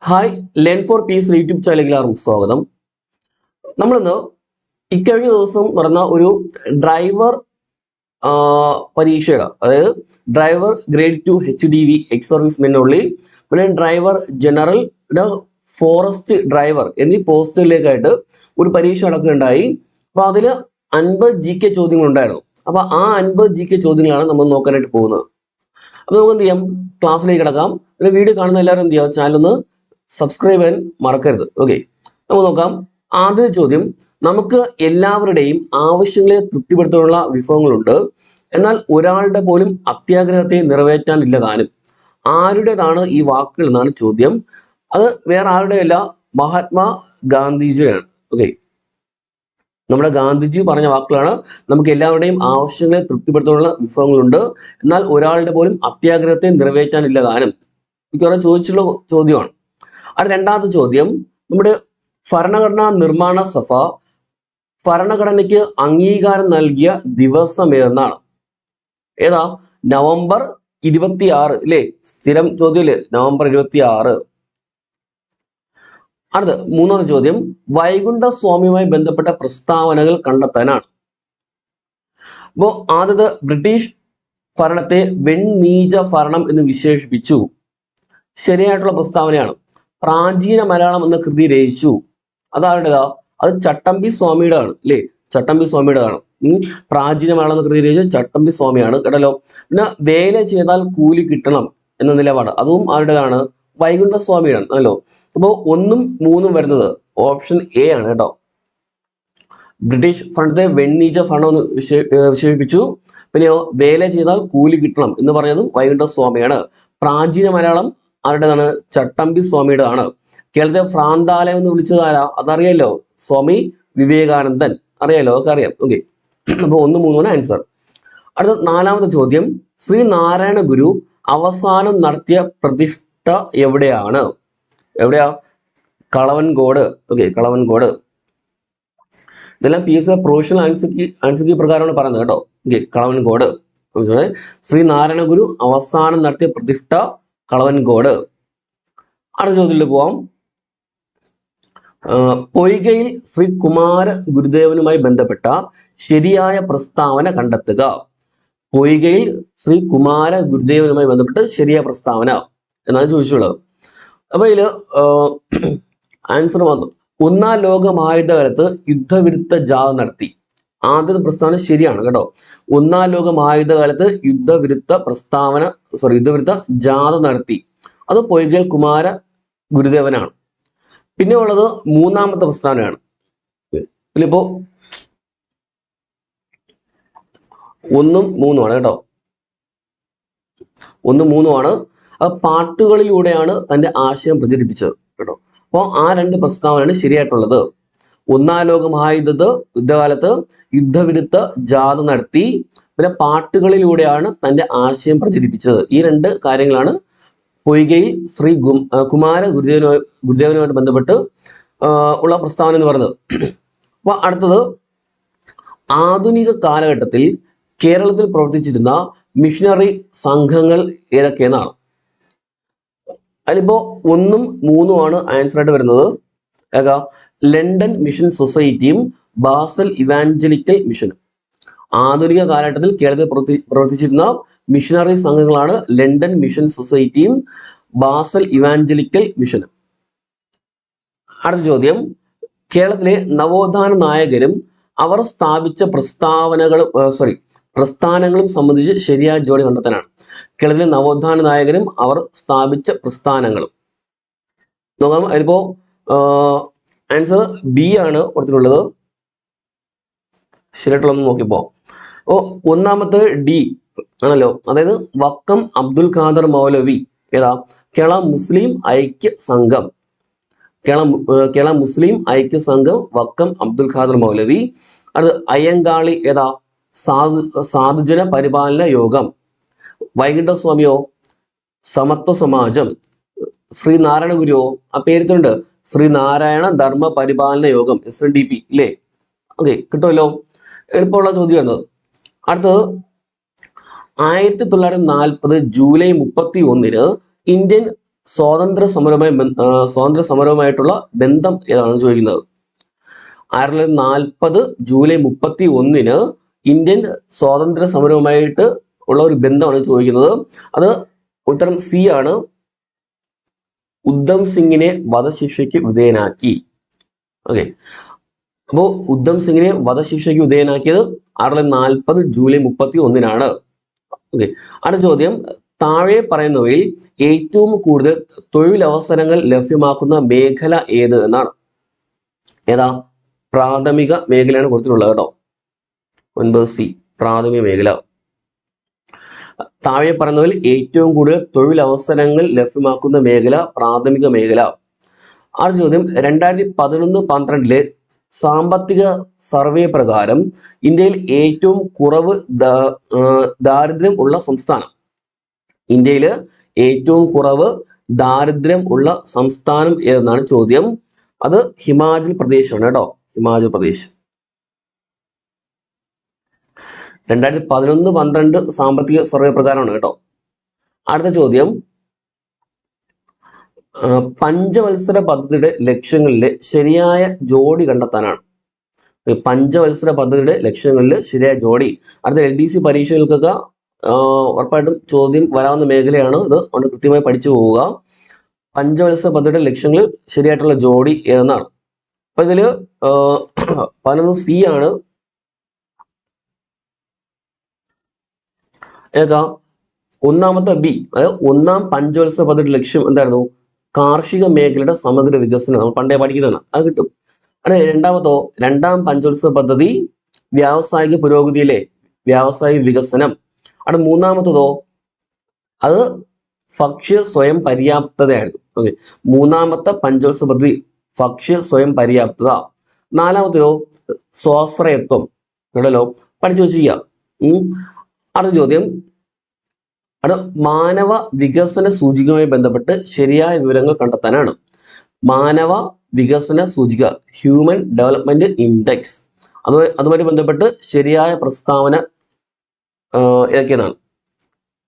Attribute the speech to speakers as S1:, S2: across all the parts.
S1: Hi learn for peace YouTube ചാനലിലേക്ക് സ്വാഗതം. നമ്മളിന്ന് ഇക്കഴിഞ്ഞ ദിവസം നടന്ന ഒരു ഡ്രൈവർ പരീക്ഷയുടെ, അതായത് driver grade 2 HDV ex servicemen ഉള്ളിൽ, പിന്നെ ഡ്രൈവർ ജനറൽ, ഫോറസ്റ്റ് ഡ്രൈവർ എന്നീ പോസ്റ്റുകളിലേക്കായിട്ട് ഒരു പരീക്ഷ നടക്കുകയുണ്ടായി. അപ്പൊ അതിൽ 50 GK ചോദ്യങ്ങൾ ഉണ്ടായിരുന്നു. അപ്പൊ ആ 50 GK ചോദ്യങ്ങളാണ് നമ്മൾ നോക്കാനായിട്ട് പോകുന്നത്. അപ്പൊ നമുക്ക് എന്ത് ചെയ്യാം, ക്ലാസ്സിലേക്ക് കിടക്കാം. പിന്നെ വീഡിയോ കാണുന്ന എല്ലാവരും എന്ത് ചെയ്യാം, ചാനൽ ഒന്ന് സബ്സ്ക്രൈബ് ചെയ്യാൻ മറക്കരുത്. ഓക്കെ, നമുക്ക് നോക്കാം. ആദ്യത്തെ ചോദ്യം: നമുക്ക് എല്ലാവരുടെയും ആവശ്യങ്ങളെ തൃപ്തിപ്പെടുത്താനുള്ള വിഭവങ്ങളുണ്ട്, എന്നാൽ ഒരാളുടെ പോലും അത്യാഗ്രഹത്തെ നിറവേറ്റാനില്ല താനും. ആരുടേതാണ് ഈ വാക്കുകൾ എന്നാണ് ചോദ്യം. അത് വേറെ ആരുടെയല്ല, മഹാത്മാ ഗാന്ധിജിയാണ്. ഓക്കെ, നമ്മുടെ ഗാന്ധിജി പറഞ്ഞ വാക്കുകളാണ്. നമുക്ക് എല്ലാവരുടെയും ആവശ്യങ്ങളെ തൃപ്തിപ്പെടുത്താനുള്ള വിഭവങ്ങളുണ്ട്, എന്നാൽ ഒരാളുടെ പോലും അത്യാഗ്രഹത്തെ നിറവേറ്റാനില്ല താനും. മിക്കവാറും ചോദിച്ചുള്ള ചോദ്യമാണ്. അത് രണ്ടാമത്തെ ചോദ്യം: നമ്മുടെ ഭരണഘടനാ നിർമ്മാണ സഭ ഭരണഘടനയ്ക്ക് അംഗീകാരം നൽകിയ ദിവസം ഏതെന്നാണ്? ഏതാ? നവംബർ 26 അല്ലേ? സ്ഥിരം ചോദ്യമില്ലേ, നവംബർ 26. അടുത്ത മൂന്നാമത്തെ ചോദ്യം: വൈകുണ്ഠ സ്വാമിയുമായി ബന്ധപ്പെട്ട പ്രസ്താവനകൾ കണ്ടെത്താനാണ്. അപ്പോ ആദ്യത്തെ: ബ്രിട്ടീഷ് ഭരണത്തെ വെണ്ണീച ഭരണം എന്ന് വിശേഷിപ്പിച്ചു. ശരിയായിട്ടുള്ള പ്രസ്താവനയാണ്. പ്രാചീന മലയാളം എന്ന കൃതി രചിച്ചു. അതാരുടേതാ? അത് ചട്ടമ്പി സ്വാമിയുടെ ആണ് അല്ലേ? ചട്ടമ്പി സ്വാമിയുടെതാണ്. പ്രാചീന മലയാളം എന്ന കൃതി രചിച്ച ചട്ടമ്പി സ്വാമിയാണ് കേട്ടല്ലോ. പിന്നെ വേല ചെയ്താൽ കൂലി കിട്ടണം എന്ന നിലപാട്, അതും ആരുടേതാണ്? വൈകുണ്ഠ സ്വാമിയാണ് ആണല്ലോ. അപ്പോൾ 1ഉം 3ഉം വരുന്നത് ഓപ്ഷൻ എ ആണ് കേട്ടോ. ബ്രിട്ടീഷ് ഭരണത്തെ വെണ്ണീച ഭരണം എന്ന് വിശേഷിപ്പിച്ചു. പിന്നെയോ വേല ചെയ്താൽ കൂലി കിട്ടണം എന്ന് പറഞ്ഞതും വൈകുണ്ഠ സ്വാമിയാണ്. പ്രാചീന മലയാളം ആരുടേതാണ്? ചട്ടമ്പി സ്വാമിയുടെതാണ്. കേരളത്തെ ഭ്രാന്താലയം എന്ന് വിളിച്ചത് ആരാ? അതറിയാലോ, സ്വാമി വിവേകാനന്ദൻ. അറിയാലോ, അതൊക്കെ അറിയാം. ഓക്കെ, അപ്പൊ 1, 3 ആൻസർ. അടുത്ത നാലാമത്തെ ചോദ്യം: ശ്രീനാരായണ ഗുരു അവസാനം നടത്തിയ പ്രതിഷ്ഠ എവിടെയാണ്? എവിടെയാ? കളവൻകോട്. ഓക്കെ, കളവൻകോട്. ഇതെല്ലാം PSC പ്രൊഫഷണൽ ആൻസർ പ്രകാരമാണ് പറയുന്നത് കേട്ടോ. ഓക്കെ, കളവൻകോട്. ശ്രീനാരായണ ഗുരു അവസാനം നടത്തിയ പ്രതിഷ്ഠ കളവൻകോട്. അടുത്ത ചോദ്യത്തിലേക്ക് പോവാം. പൊയ്കയിൽ ശ്രീ കുമാര ഗുരുദേവനുമായി ബന്ധപ്പെട്ട ശരിയായ പ്രസ്താവന കണ്ടെത്തുക. പൊയ്കയിൽ ശ്രീ കുമാര ഗുരുദേവനുമായി ബന്ധപ്പെട്ട് ശരിയായ പ്രസ്താവന എന്നാണ് ചോദിച്ചുള്ളത്. അപ്പൊ ഇതില് ആൻസർ വന്നു. 1-ാം ലോക മഹായുദ്ധകാലത്ത് യുദ്ധവിരുദ്ധ ജാഥ നടത്തി. ആദ്യത്തെ പ്രസ്താവന ശരിയാണ് കേട്ടോ. 1-ാം ലോക മഹായുദ്ധകാലത്ത് യുദ്ധവിരുദ്ധ ജാഥ നടത്തി. അത് പൊയ്കയിൽ കുമാര ഗുരുദേവനാണ്. പിന്നെ ഉള്ളത് 3-ാമത്തെ പ്രസ്താവനയാണ്. ഇതിലിപ്പോ 1ഉം 3ഉം കേട്ടോ. 1ഉം 3ഉം ആണ്. അത് പാട്ടുകളിലൂടെയാണ് തന്റെ ആശയം പ്രചരിപ്പിച്ചത് കേട്ടോ. അപ്പോൾ ആ 2 പ്രസ്താവനയാണ് ശരിയായിട്ടുള്ളത്. 1-ാം ലോക യുദ്ധകാലത്ത് യുദ്ധവിരുദ്ധ ജാഥ നടത്തി. പിന്നെ പാട്ടുകളിലൂടെയാണ് തന്റെ ആശയം പ്രചരിപ്പിച്ചത്. ഈ 2 കാര്യങ്ങളാണ് പൊയ്കയിൽ ശ്രീ കുമാര ഗുരുദേവനുമായിട്ട് ബന്ധപ്പെട്ട് ഉള്ള പ്രസ്താവന എന്ന് പറയുന്നത്. അപ്പൊ അടുത്തത്: ആധുനിക കാലഘട്ടത്തിൽ കേരളത്തിൽ പ്രവർത്തിച്ചിരുന്ന മിഷനറി സംഘങ്ങൾ ഏതൊക്കെയെന്നാണ്? അതിലിപ്പോ 1ഉം 3ഉം ആണ് ആൻസർ ആയിട്ട് വരുന്നത്. ഏതാ? ലണ്ടൻ മിഷൻ സൊസൈറ്റിയും ബാസൽ ഇവാഞ്ചലിക്കൽ മിഷനും. ആധുനിക കാലഘട്ടത്തിൽ കേരളത്തിൽ പ്രവർത്തിച്ചിരുന്ന മിഷനറി സംഘങ്ങളാണ് ലണ്ടൻ മിഷൻ സൊസൈറ്റിയും ബാസൽ ഇവാഞ്ചലിക്കൽ മിഷനും. അടുത്ത ചോദ്യം: കേരളത്തിലെ നവോത്ഥാന നായകരും അവർ സ്ഥാപിച്ച പ്രസ്ഥാനങ്ങളും സംബന്ധിച്ച് ശരിയായ ജോഡി കണ്ടെത്താനാണ്. കേരളത്തിലെ നവോത്ഥാന നായകരും അവർ സ്ഥാപിച്ച പ്രസ്ഥാനങ്ങളും നോക്കാം. അതിപ്പോ ആൻസർ ബി ആണ് കൊടുത്തിട്ടുള്ളത്. ശരിയായിട്ടുള്ളതെന്ന് നോക്കിയപ്പോ 1-ാമത്തെ ഡി ആണല്ലോ. അതായത് വക്കം അബ്ദുൽ ഖാദർ മൗലവി. ഏതാ? കേരള മുസ്ലിം ഐക്യ സംഘം. കേരള മുസ്ലിം ഐക്യ സംഘം വക്കം അബ്ദുൽ ഖാദർ മൗലവി. അത് അയ്യങ്കാളി. ഏതാ? സാധുജന പരിപാലന യോഗം. വൈകുണ്ഠ സ്വാമിയോ? സമത്വ സമാജം. ശ്രീനാരായണ ഗുരുവോ? ആ പേരുണ്ട്, ശ്രീനാരായണ ധർമ്മ പരിപാലന യോഗം, SNDP ഇല്ലേ? ഓക്കെ, കിട്ടുമല്ലോ. എളുപ്പമുള്ള ചോദ്യമാണ്. അടുത്തത്: 1940 ജൂലൈ 31-ന് ഇന്ത്യൻ സ്വാതന്ത്ര്യ സമരവുമായിട്ടുള്ള ബന്ധം ഏതാണെന്ന് ചോദിക്കുന്നത്. 1940 ജൂലൈ 31 ഇന്ത്യൻ സ്വാതന്ത്ര്യ സമരവുമായിട്ട് ഉള്ള ഒരു ബന്ധമാണ് ചോദിക്കുന്നത്. അത് ഉത്തരം സി ആണ്. ഉദ്ധം സിംഗിനെ വധശിക്ഷയ്ക്ക് വിധേയനാക്കി. ഓക്കെ, അപ്പോ ഉദ്ധം സിംഗിനെ വധശിക്ഷയ്ക്ക് വിധേയനാക്കിയത് 1940 ജൂലൈ 31. ഓക്കെ, അടുത്ത ചോദ്യം, താഴെ പറയുന്നവയിൽ ഏറ്റവും കൂടുതൽ തൊഴിലവസരങ്ങൾ ലഭ്യമാക്കുന്ന മേഖല ഏത് എന്നാണ്. ഏതാ? പ്രാഥമിക മേഖലയാണ് കൊടുത്തിട്ടുള്ളത് കേട്ടോ. 9C പ്രാഥമിക മേഖല. താഴെ പറയുന്നവയിൽ ഏറ്റവും കൂടുതൽ തൊഴിലവസരങ്ങൾ ലഭ്യമാക്കുന്ന മേഖല പ്രാഥമിക മേഖല. ആ ചോദ്യം, 2011-12 സാമ്പത്തിക സർവേ പ്രകാരം ഇന്ത്യയിൽ ഏറ്റവും കുറവ് ദാരിദ്ര്യം ഉള്ള സംസ്ഥാനം. ഇന്ത്യയിൽ ഏറ്റവും കുറവ് ദാരിദ്ര്യം ഉള്ള സംസ്ഥാനം ഏതെന്നാണ് ചോദ്യം. അത് ഹിമാചൽ പ്രദേശ് ആണ് കേട്ടോ. ഹിമാചൽ പ്രദേശ്. 2011-12 സാമ്പത്തിക സർവേ പ്രകാരമാണ് കേട്ടോ. അടുത്ത ചോദ്യം, പഞ്ചവത്സര പദ്ധതിയുടെ ലക്ഷ്യങ്ങളിലെ ശരിയായ ജോഡി കണ്ടെത്താനാണ്. പഞ്ചവത്സര പദ്ധതിയുടെ ലക്ഷ്യങ്ങളിൽ ശരിയായ ജോഡി. അടുത്ത LDC പരീക്ഷകൾക്കൊക്കെ ഉറപ്പായിട്ടും ചോദ്യം വരാവുന്ന മേഖലയാണ് ഇത്. അതുകൊണ്ട് കൃത്യമായി പഠിച്ചു പോവുക. പഞ്ചവത്സര പദ്ധതിയുടെ ലക്ഷ്യങ്ങളിൽ ശരിയായിട്ടുള്ള ജോഡി ഏതെന്നാണ്. അപ്പൊ ഇതില് 11C ആണ്. ഏതാ? ഒന്നാമത്തെ ബി, അതായത് ഒന്നാം പഞ്ചവത്സര പദ്ധതിയുടെ ലക്ഷ്യം എന്തായിരുന്നു? കാർഷിക മേഖലയുടെ സമഗ്ര വികസനം. നമ്മൾ പണ്ടേ പഠിക്കുന്നതാണ്, അത് കിട്ടും. അത് രണ്ടാമത്തോ, രണ്ടാം പഞ്ചവത്സര പദ്ധതി വ്യാവസായിക പുരോഗതിയിലെ വ്യാവസായിക വികസനം. അത് മൂന്നാമത്തതോ, അത് ഭക്ഷ്യ സ്വയം പര്യാപ്തതയായിരുന്നു. ഓക്കെ, മൂന്നാമത്തെ പഞ്ചവത്സര പദ്ധതി ഭക്ഷ്യ സ്വയം പര്യാപ്തത. നാലാമത്തെയോ സ്വാശ്രയത്വം. കേട്ടല്ലോ, പഠിച്ചു വെച്ചിരിക്കുക. അടുത്ത ചോദ്യം, അത് മാനവ വികസന സൂചികയുമായി ബന്ധപ്പെട്ട് ശരിയായ വിവരങ്ങൾ കണ്ടെത്താനാണ്. മാനവ വികസന സൂചിക, ഹ്യൂമൻ ഡെവലപ്മെന്റ് ഇൻഡെക്സ്, അതുമായി ബന്ധപ്പെട്ട് ശരിയായ പ്രസ്താവന ഏതൊക്കെയാണ്?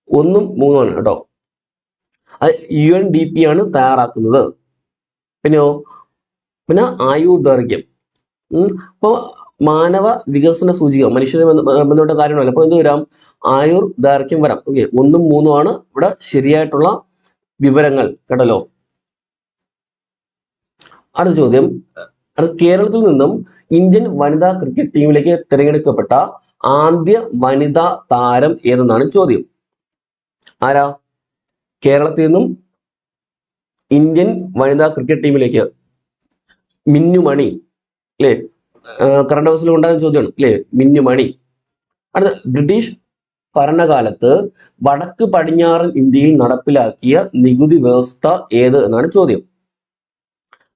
S1: 1ഉം 3ഉം ആണ് കേട്ടോ. അത് UNDP ആണ് തയ്യാറാക്കുന്നത്. പിന്നെ ആയുർദൈർഘ്യം. അപ്പൊ മാനവ വികസന സൂചിക മനുഷ്യനെ ബന്ധപ്പെട്ട കാര്യങ്ങളല്ല. അപ്പൊ എന്ത് വരാം? ആയുർദൈർഘ്യം വരാം. ഓക്കെ, 1ഉം 3ഉം ആണ് ഇവിടെ ശരിയായിട്ടുള്ള വിവരങ്ങൾ. കേട്ടല്ലോ. അടുത്ത ചോദ്യം, കേരളത്തിൽ നിന്നും ഇന്ത്യൻ വനിതാ ക്രിക്കറ്റ് ടീമിലേക്ക് തിരഞ്ഞെടുക്കപ്പെട്ട ആദ്യ വനിതാ താരം ഏതെന്നാണ് ചോദ്യം. ആരാ? കേരളത്തിൽ നിന്നും ഇന്ത്യൻ വനിതാ ക്രിക്കറ്റ് ടീമിലേക്ക് മിന്നുമണി അല്ലേ? കറണ്ട് ഹൗസിൽ ഉണ്ടാകുന്ന ചോദ്യമാണ് അല്ലേ, മിന്നുമണി. അടുത്ത, ബ്രിട്ടീഷ് ഭരണകാലത്ത് വടക്ക് പടിഞ്ഞാറൻ ഇന്ത്യയിൽ നടപ്പിലാക്കിയ നികുതി വ്യവസ്ഥ ഏത് എന്നാണ് ചോദ്യം.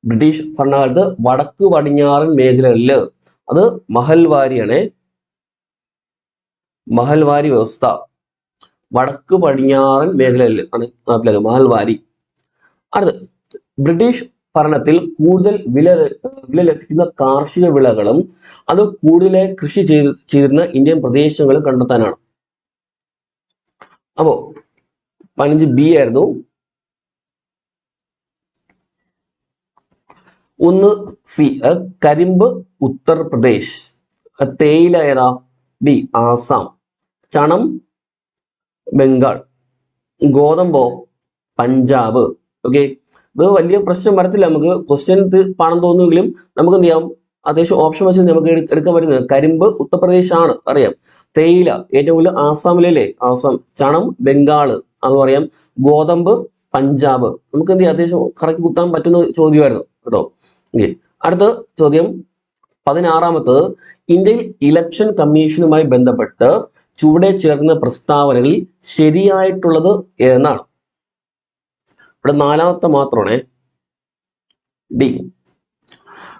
S1: ബ്രിട്ടീഷ് ഭരണകാലത്ത് വടക്ക് പടിഞ്ഞാറൻ മേഖലകളില് അത് മഹൽവാരിയാണ്. മഹൽവാരി വ്യവസ്ഥ വടക്ക് പടിഞ്ഞാറൻ മേഖലകളിൽ ആണ് നടപ്പിലാക്കുക, മഹൽവാരി. അടുത്ത്, ബ്രിട്ടീഷ് ഭരണത്തിൽ കൂടുതൽ വില ലഭിക്കുന്ന കാർഷിക വിളകളും അത് കൂടുതലായി കൃഷി ചെയ്തിരുന്ന ഇന്ത്യൻ പ്രദേശങ്ങളും കണ്ടെത്താനാണ്. അപ്പോ 15B ആയിരുന്നു. 1C കരിമ്പ് ഉത്തർപ്രദേശ്. തേയില ഏതാ? D ആസാം. ചണം ബംഗാൾ. ഗോതമ്പോ പഞ്ചാബ്. ഓക്കെ, ഇത് വലിയ പ്രശ്നം വരത്തില്ല. നമുക്ക് ക്വസ്റ്റ്യൻ പാടാൻ തോന്നുമെങ്കിലും നമുക്ക് എന്ത് ചെയ്യാം, അത്യാവശ്യം ഓപ്ഷൻ വെച്ച് നമുക്ക് എടുക്കാൻ പറ്റുന്നത് കരിമ്പ് ഉത്തർപ്രദേശ് ആണ്, അറിയാം. തേയില ഏറ്റവും കൂടുതൽ ആസാമിലല്ലേ, ആസാം. ചണം ബംഗാള്, അതും അറിയാം. ഗോതമ്പ് പഞ്ചാബ്. നമുക്ക് എന്ത് ചെയ്യാം, അത്യാവശ്യം കറക്റ്റ് കുത്താൻ പറ്റുന്ന ചോദ്യമായിരുന്നു കേട്ടോ. ഓക്കെ, അടുത്ത ചോദ്യം 16ാമത്തത്, ഇന്ത്യയിൽ ഇലക്ഷൻ കമ്മീഷനുമായി ബന്ധപ്പെട്ട് ചുവടെ ചേർന്ന പ്രസ്താവനകളിൽ ശരിയായിട്ടുള്ളത് എന്നാണ്. ഇവിടെ 4ാമത്തെ മാത്രമാണ് D.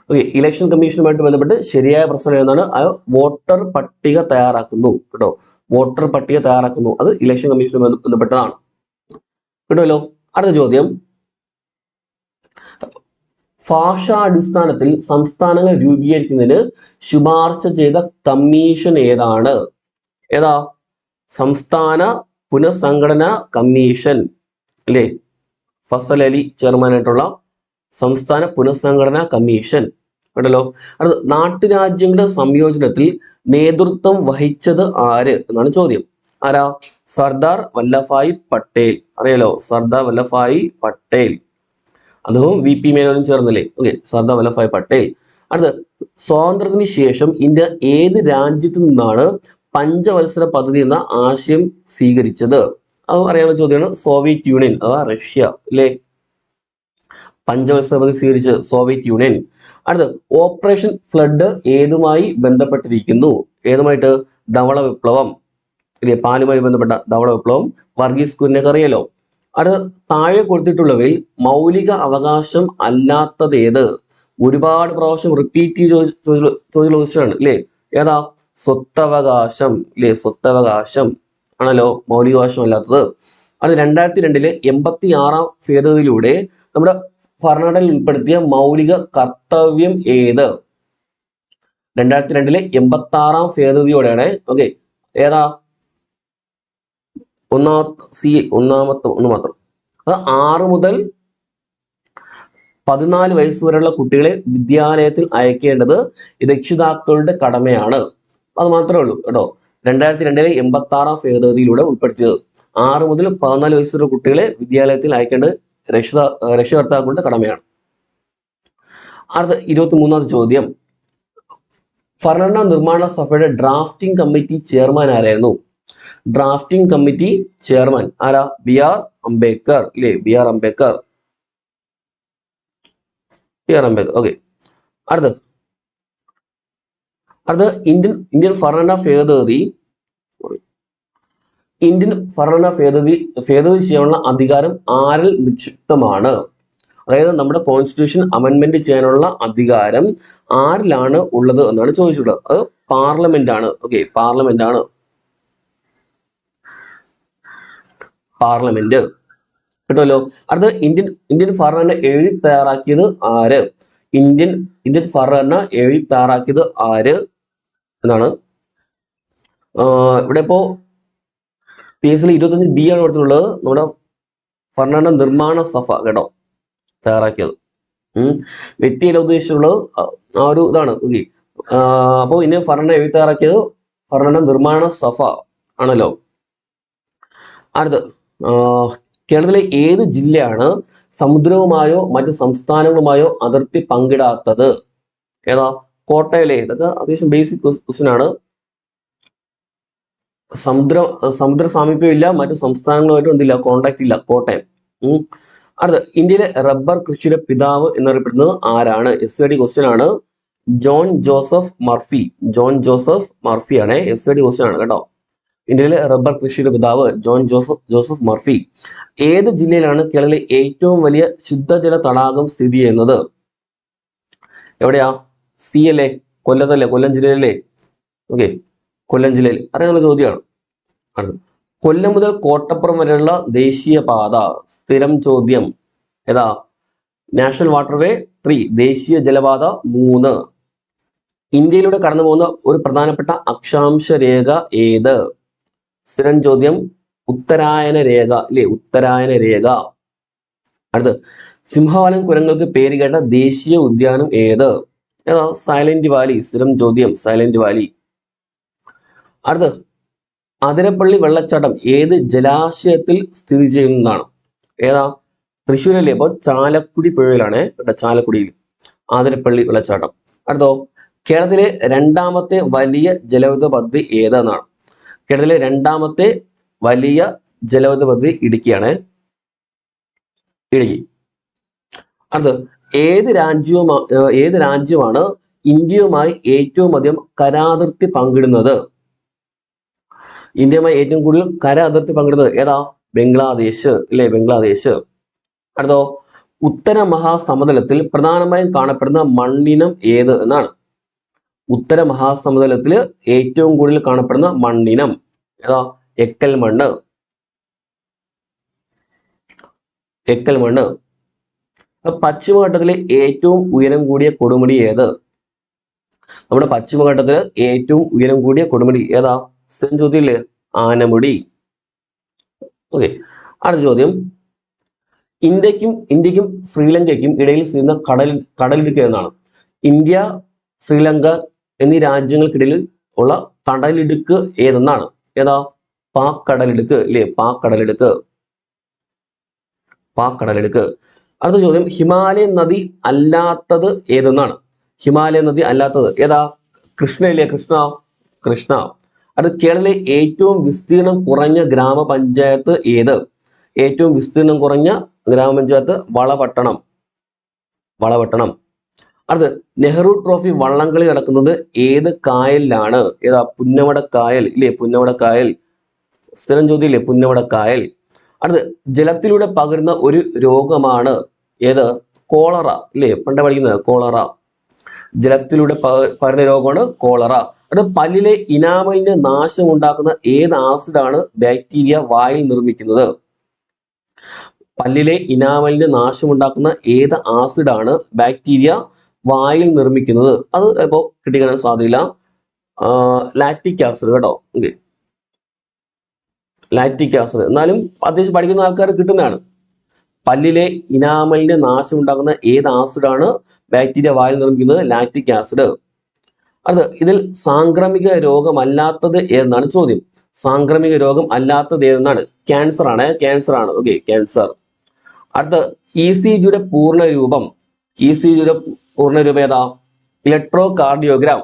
S1: ഓക്കെ, ഇലക്ഷൻ കമ്മീഷനുമായിട്ട് ബന്ധപ്പെട്ട് ശരിയായ പ്രസ്താവന എന്നാണ്. അത് വോട്ടർ പട്ടിക തയ്യാറാക്കുന്നു കേട്ടോ. വോട്ടർ പട്ടിക തയ്യാറാക്കുന്നു, അത് ഇലക്ഷൻ കമ്മീഷനുമായി ബന്ധപ്പെട്ടതാണ്. കേട്ടല്ലോ. അടുത്ത ചോദ്യം, ഭാഷാടിസ്ഥാനത്തിൽ സംസ്ഥാനങ്ങൾ രൂപീകരിക്കുന്നതിന് ശുപാർശ ചെയ്ത കമ്മീഷൻ ഏതാണ്? ഏതാ? സംസ്ഥാന പുനഃസംഘടനാ കമ്മീഷൻ അല്ലേ? ഫസൽ അലി ചെയർമാനായിട്ടുള്ള സംസ്ഥാന പുനഃസംഘടനാ കമ്മീഷൻ കേട്ടല്ലോ. അത് നാട്ടുരാജ്യങ്ങളുടെ സംയോജനത്തിൽ നേതൃത്വം വഹിച്ചത് ആര് എന്നാണ് ചോദ്യം. ആരാ? സർദാർ വല്ലഭായ് പട്ടേൽ. അറിയാലോ, സർദാർ വല്ലഭായ് പട്ടേൽ. അദ്ദേഹവും വി പി മേനോനും ചേർന്നല്ലേ. ഓക്കെ, സർദാർ വല്ലഭായ് പട്ടേൽ. അടുത്ത്, സ്വാതന്ത്ര്യത്തിന് ശേഷം ഇന്ത്യ ഏത് രാജ്യത്തു നിന്നാണ് പഞ്ചവത്സര പദ്ധതി എന്ന ആശയം സ്വീകരിച്ചത്? അത് അറിയാവുന്ന ചോദ്യമാണ്. സോവിയറ്റ് യൂണിയൻ അഥവാ റഷ്യ അല്ലേ. പഞ്ചവത്സര പദ്ധതി സ്വീകരിച്ച് സോവിയറ്റ് യൂണിയൻ. അടുത്ത്, ഓപ്പറേഷൻ ഫ്ലഡ് ഏതുമായി ബന്ധപ്പെട്ടിരിക്കുന്നു? ഏതുമായിട്ട്? ധവള വിപ്ലവം ഇല്ലേ, പാലുമായി ബന്ധപ്പെട്ട ധവള വിപ്ലവം. വർഗീസ് കുര്യനൊക്കെ അറിയാലോ. അടുത്ത, താഴെ കൊടുത്തിട്ടുള്ളവയിൽ മൗലിക അവകാശം അല്ലാത്തത് ഏത്? ഒരുപാട് പ്രാവശ്യം റിപ്പീറ്റ് ചോദിച്ചാണ് അല്ലേ. ഏതാ? സ്വത്തവകാശം ഇല്ലേ, സ്വത്തവകാശം ആണല്ലോ മൗലികാവകാശം അല്ലാത്തത്. അത് 2002 86 ഭേദഗതിയിലൂടെ നമ്മുടെ ഭരണഘടനയിൽ ഉൾപ്പെടുത്തിയ മൗലിക കർത്തവ്യം ഏത്? 2002 86 ഭേദഗതിയോടെയാണ്. ഓക്കെ, ഏതാ? ഒന്നാമത്തെ ഒന്ന് മാത്രം. അത് 6 മുതൽ 14 വയസ്സ് വരെയുള്ള കുട്ടികളെ വിദ്യാലയത്തിൽ അയക്കേണ്ടത് രക്ഷിതാക്കളുടെ കടമയാണ്. അത് മാത്രമേ ഉള്ളൂ കേട്ടോ. 2002 86 ഭേദഗതിയിലൂടെ ഉൾപ്പെടുത്തിയത് 6 മുതൽ 14 വയസ്സ് വരെ കുട്ടികളെ വിദ്യാലയത്തിൽ അയക്കേണ്ടത് രക്ഷകർത്താക്കളുടെ കടമയാണ്. അടുത്ത 23ാമത്തെ ചോദ്യം. ഭരണഘടനാ നിർമ്മാണ സഭയുടെ ഡ്രാഫ്റ്റിംഗ് കമ്മിറ്റി ചെയർമാൻ ആരായിരുന്നു? ഡ്രാഫ്റ്റിംഗ് കമ്മിറ്റി ചെയർമാൻ ആരാ? BR അംബേദ്കർ അല്ലേ, BR അംബേദ്കർ. ഓക്കെ. അടുത്ത ഇന്ത്യൻ ഭരണഘടനാ ഭേദഗതി ചെയ്യാനുള്ള അധികാരം ആരിൽ നിക്ഷിപ്തമാണ്? അതായത് നമ്മുടെ കോൺസ്റ്റിറ്റ്യൂഷൻ അമെൻമെന്റ് ചെയ്യാനുള്ള അധികാരം ആരിലാണ് ഉള്ളത് എന്നാണ് ചോദിച്ചിട്ടുള്ളത്. അത് പാർലമെന്റ് ആണ്. ഓക്കെ, പാർലമെന്റ് ആണ്. പാർലമെന്റ് കേട്ടല്ലോ. അടുത്ത, ഇന്ത്യൻ ഭരണഘടന എഴുതി തയ്യാറാക്കിയത് ആര്? ഇന്ത്യൻ ഭരണഘടന എഴുതി തയ്യാറാക്കിയത് ആര് എന്നാണ്. ഇവിടെ ഇപ്പോ PSC 25B ആണ് കൊടുത്തിട്ടുള്ളത്. നമ്മുടെ ഭരണഘടന നിർമ്മാണ സഭ കേട്ടോ തയ്യാറാക്കിയത്. വ്യക്തിയല്ല ഉദ്ദേശിച്ചുള്ളത് ആ ഒരു ഇതാണ്. ഓക്കെ, അപ്പോൾ ഇന്ത്യൻ ഭരണഘടന എഴുതി തയ്യാറാക്കിയത് ഭരണഘടന നിർമ്മാണ സഭ ആണല്ലോ. അടുത്ത്, കേരളത്തിലെ ഏത് ജില്ലയാണ് സമുദ്രവുമായോ മറ്റ് സംസ്ഥാനങ്ങളുമായോ അതിർത്തി പങ്കിടാത്തത്? ഏതാ? കോട്ടയല്ലേ. ഇതൊക്കെ അത്യാവശ്യം ബേസിക് ക്വസ്റ്റ്യൻ ആണ്. സമുദ്ര സാമീപ്യം ഇല്ല, മറ്റു സംസ്ഥാനങ്ങളുമായിട്ടും എന്തില്ല, കോണ്ടാക്ട് ഇല്ല. കോട്ടയം. അടുത്ത, ഇന്ത്യയിലെ റബ്ബർ കൃഷിയുടെ പിതാവ് എന്നറിയപ്പെടുന്നത് ആരാണ്? SID ക്വസ്റ്റ്യൻ ആണ്. John Joseph Murphy. John Joseph Murphy ആണ്. SID ക്വസ്റ്റ്യൻ ആണ് കേട്ടോ. ഇന്ത്യയിലെ റബ്ബർ കൃഷിയുടെ പിതാവ് ജോൺ ജോസഫ് മർഫി. ഏത് ജില്ലയിലാണ് കേരളത്തിലെ ഏറ്റവും വലിയ ശുദ്ധജല തടാകം സ്ഥിതി ചെയ്യുന്നത്? എവിടെയാ? C അല്ലേ, കൊല്ലത്തല്ലേ, കൊല്ലം ജില്ലയിലല്ലേ. ഓക്കെ, കൊല്ലം ജില്ലയിൽ. അറിയാവുന്ന ചോദ്യമാണ്. കൊല്ലം മുതൽ കോട്ടപ്പുറം വരെയുള്ള ദേശീയപാത സ്ഥിരം ചോദ്യം. ഏതാ? നാഷണൽ വാട്ടർവേ 3, ദേശീയ ജലപാത 3. ഇന്ത്യയിലൂടെ കടന്നു പോകുന്ന ഒരു പ്രധാനപ്പെട്ട അക്ഷാംശ രേഖ ഏത്? സ്ഥിരം ചോദ്യം. ഉത്തരായന രേഖ അല്ലെ, ഉത്തരായന രേഖ. അടുത്ത്, സിംഹവാലൻ കുരങ്ങൾക്ക് പേര് കേട്ട ദേശീയ ഉദ്യാനം ഏത്? ഏതാ? Silent Valley. സ്ഥിരം ചോദ്യം, സൈലന്റ് വാലി. അടുത്ത്, അതിരപ്പള്ളി വെള്ളച്ചാട്ടം ഏത് ജലാശയത്തിൽ സ്ഥിതി ചെയ്യുന്നതാണ്? ഏതാ? തൃശ്ശൂരല്ലേ. അപ്പോൾ ചാലക്കുടി പുഴയിലാണ് കേട്ടോ, ചാലക്കുടിയിൽ അതിരപ്പള്ളി വെള്ളച്ചാട്ടം. അടുത്തോ, കേരളത്തിലെ 2ാമത്തെ വലിയ ജലവൈദ്യുത പദ്ധതി ഏതെന്നാണ്? കേരളത്തിലെ 2ാമത്തെ വലിയ ജലവൈദ്യുത പദ്ധതി ഇടുക്കിയാണ്. ഇടുക്കി. അടുത്ത്, ഏത് രാജ്യമാണ് ഇന്ത്യയുമായി ഏറ്റവും അധികം കരാതിർത്തി പങ്കിടുന്നത്? ഇന്ത്യയുമായി ഏറ്റവും കൂടുതൽ കര അതിർത്തി പങ്കിടുന്നത് ഏതാ? ബംഗ്ലാദേശ് അല്ലെ, ബംഗ്ലാദേശ്. അടുത്തോ, ഉത്തര മഹാസമതലത്തിൽ പ്രധാനമായും കാണപ്പെടുന്ന മണ്ണിനം ഏത് എന്നാണ്? ഉത്തര മഹാസമതലത്തിൽ ഏറ്റവും കൂടുതൽ കാണപ്പെടുന്ന മണ്ണിനം ഏതാ? എക്കൽ മണ്ണ്. എക്കൽ മണ്ണ്. പശ്ചിമഘട്ടത്തിലെ ഏറ്റവും ഉയരം കൂടിയ കൊടുമുടി ഏത്? നമ്മുടെ പശ്ചിമഘട്ടത്തില് ഏറ്റവും ഉയരം കൂടിയ കൊടുമുടി ഏതാ? ചോദ്യമില്ലേ, ആനമുടി. ഓക്കെ, അടുത്ത ചോദ്യം. ഇന്ത്യക്കും ശ്രീലങ്കയ്ക്കും ഇടയിൽ സ്ഥിതി കടലിടുക്ക് എന്നാണ്. ഇന്ത്യ, ശ്രീലങ്ക എന്നീ രാജ്യങ്ങൾക്കിടയിൽ ഉള്ള കടലിടുക്ക് ഏതെന്നാണ്? ഏതാ? പാക് കടലിടുക്ക് ഇല്ലേ? പാക് കടലിടുക്ക്. അടുത്ത ചോദ്യം, ഹിമാലയൻ നദി അല്ലാത്തത് ഏതെന്നാണ്? ഹിമാലയൻ നദി അല്ലാത്തത് ഏതാ? കൃഷ്ണ ഇല്ലേ? കൃഷ്ണ. അത് കേരളത്തിലെ ഏറ്റവും വിസ്തീർണം കുറഞ്ഞ ഗ്രാമപഞ്ചായത്ത് ഏത്? ഏറ്റവും വിസ്തീർണം കുറഞ്ഞ ഗ്രാമപഞ്ചായത്ത് വളപട്ടണം. അടുത്ത്, നെഹ്റു ട്രോഫി വള്ളംകളി നടക്കുന്നത് ഏത് കായലിലാണ്? ഏതാ? പുന്നമട കായൽ ഇല്ലേ? പുന്നമട കായൽ. സ്ഥിരം ചോദ്യം ഇല്ലേ? പുന്നമട കായൽ. അടുത്ത്, ജലത്തിലൂടെ പകരുന്ന ഒരു രോഗമാണ് ഏത്? കോളറ ഇല്ലേ? പണ്ട് പഠിക്കുന്നത് കോളറ. ജലത്തിലൂടെ പകരുന്ന രോഗമാണ് കോളറ. അത് പല്ലിലെ ഇനാമലിന് നാശം ഉണ്ടാക്കുന്ന ഏത് ആസിഡാണ് ബാക്ടീരിയ വായിൽ നിർമ്മിക്കുന്നത്? പല്ലിലെ ഇനാമലിന് നാശമുണ്ടാക്കുന്ന ഏത് ആസിഡാണ് ബാക്ടീരിയ വായിൽ നിർമ്മിക്കുന്നത്? അത് ഇപ്പോൾ കിട്ടിക്കാൻ സാധ്യതയില്ല. ലാക്റ്റിക് ആസിഡ് കേട്ടോ. Okay, lactic acid. എന്നാലും അത്യാവശ്യം പഠിക്കുന്ന ആൾക്കാർ കിട്ടുന്നതാണ്. പല്ലിലെ ഇനാമലിന് നാശം ഉണ്ടാക്കുന്ന ഏത് ആസിഡാണ് ബാക്ടീരിയ വായിൽ നിർമ്മിക്കുന്നത്? Lactic acid. അത് ഇതിൽ സാംക്രമിക രോഗമല്ലാത്തത് ഏതെന്നാണ് ചോദ്യം. സാംക്രമിക രോഗം അല്ലാത്തത് ഏതെന്നാണ്? ക്യാൻസർ ആണ്. Okay, cancer. അടുത്ത, ECGയുടെ പൂർണ്ണ രൂപം. ECGയുടെ പൂർണ്ണ രൂപം ഏതാ? Electro cardiogram.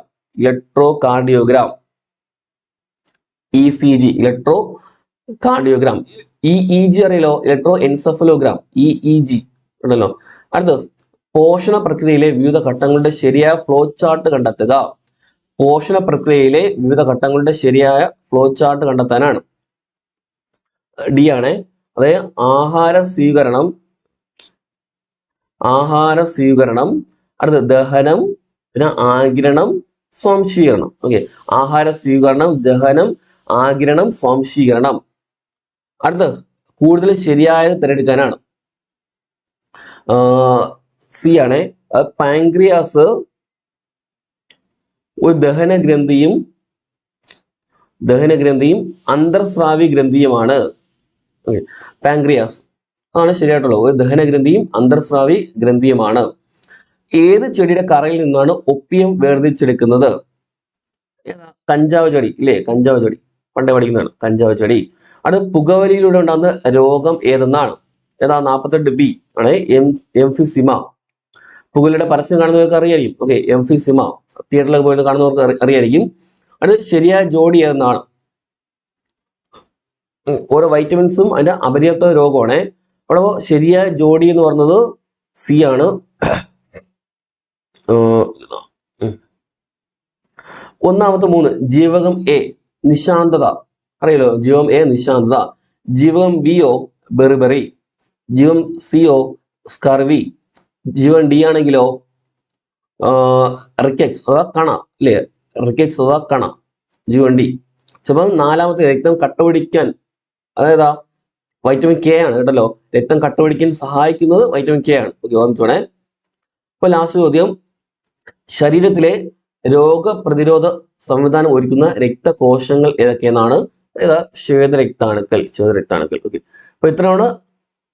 S1: ECG, electro cardiogram. EEG അറിയാലോ? Electro encephalogram. EEG ഉണ്ടല്ലോ. അടുത്തത്, പോഷണ പ്രക്രിയയിലെ വിവിധ ഘട്ടങ്ങളുടെ ശരിയായ ഫ്ലോ ചാർട്ട് കണ്ടെത്തുക. പോഷണ പ്രക്രിയയിലെ വിവിധ ഘട്ടങ്ങളുടെ ശരിയായ ഫ്ലോ ചാർട്ട് കണ്ടെത്താനാണ്. ഡി ആണ്. അതായത് ആഹാര സ്വീകരണം, അടുത്ത ദഹനം, പിന്നെ ആഗിരണം, സ്വാംശീകരണം. ഓക്കെ, ആഹാര സ്വീകരണം, ദഹനം, ആഗിരണം, സ്വാംശീകരണം. അടുത്ത, കൂടുതൽ ശരിയായത് തിരഞ്ഞെടുക്കാനാണ്. സി ആണ്. പാൻക്രിയാസ് ഒരു ദഹനഗ്രന്ഥിയും അന്തർസ്രാവി ഗ്രന്ഥിയുമാണ്. പാൻക്രിയാസ് ആണ് ശരിയായിട്ടുള്ളത്. ഒരു ദഹനഗ്രന്ഥിയും അന്തർസ്രാവി ഗ്രന്ഥിയുമാണ്. ഏത് ചെടിയുടെ കറയിൽ നിന്നാണ് ഒപ്പിയം വേർതിരിച്ചെടുക്കുന്നത്? കഞ്ചാവ് ചെടി ഇല്ലേ? കഞ്ചാവ് ചെടി പണ്ടേ പഠിക്കുന്നതാണ്. കഞ്ചാവ് ചെടി. അത് പുകവലിയിലൂടെ ഉണ്ടാകുന്ന രോഗം ഏതെന്നാണ്? ഏതാ? 48B ആണ്. എംഫിസിമ. പുകവലിയുടെ പരസ്യം കാണുന്നവർക്ക് അറിയായിരിക്കും. Okay, emphysema. തിയേറ്ററിലൊക്കെ പോയി കാണുന്നവർക്ക് അറിയായിരിക്കും. അത് ശരിയായ ജോഡി ഏതെന്നാണ്? ഓരോ വൈറ്റമിൻസും അതിന്റെ അപര്യാപ്ത രോഗമാണ്. അവിടെ ശരിയായ ജോഡി എന്ന് പറഞ്ഞത് സി ആണ്. ഒന്നാമത്തെ 3 ജീവകം എ നിശാന്തത അറിയാലോ? ജീവകം എ നിശാന്തത. ജീവകം ബിയോ ബെറിബെറി. ജീവകം സിയോ സ്കർവി. ജീവൻ ഡി ആണെങ്കിലോ റിക്കറ്റ്സ് അഥവാ കണ അല്ലേ? റിക്കറ്റ്സ് അഥവാ കണ. ജീവൻ ഡി. ചിലപ്പോൾ 4-മത്തെ രക്തം കട്ടപിടിക്കാൻ, അതായത് വൈറ്റമിൻ കെ ആണ് കേട്ടല്ലോ. രക്തം കട്ടപിടിക്കാൻ സഹായിക്കുന്നത് വൈറ്റമിൻ കെ ആണ്. ഓക്കെ, ഓർമ്മിച്ചോണേ. അപ്പൊ ലാസ്റ്റ് ചോദ്യം, ശരീരത്തിലെ രോഗപ്രതിരോധ സംവിധാനം ഒരുക്കുന്ന രക്തകോശങ്ങൾ ഏതൊക്കെയെന്നാണ്? ഏതാ? ശ്വേതരക്താണുക്കൾ. ഓക്കെ, അപ്പൊ ഇത്രയാണ്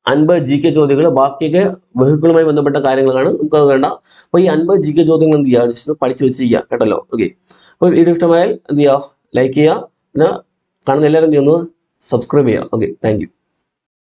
S1: 50 GK ചോദ്യങ്ങൾ. ബാക്കിയൊക്കെ വെഹിക്കിളുമായി ബന്ധപ്പെട്ട കാര്യങ്ങളാണ്, നമുക്കത് വേണ്ട. അപ്പൊ ഈ 50 GK ചോദ്യങ്ങൾ എന്ത് ചെയ്യുക? ജസ്റ്റ് പഠിച്ചു വെച്ച് ചെയ്യുക കേട്ടല്ലോ. ഓക്കെ, അപ്പൊ വീഡിയോ ഇഷ്ടമായാൽ എന്ത് ചെയ്യുക? ലൈക്ക് ചെയ്യുക. പിന്നെ കാണുന്ന എല്ലാവരും എന്ത് ചെയ്യുന്നു? സബ്സ്ക്രൈബ് ചെയ്യുക. Okay, thank you.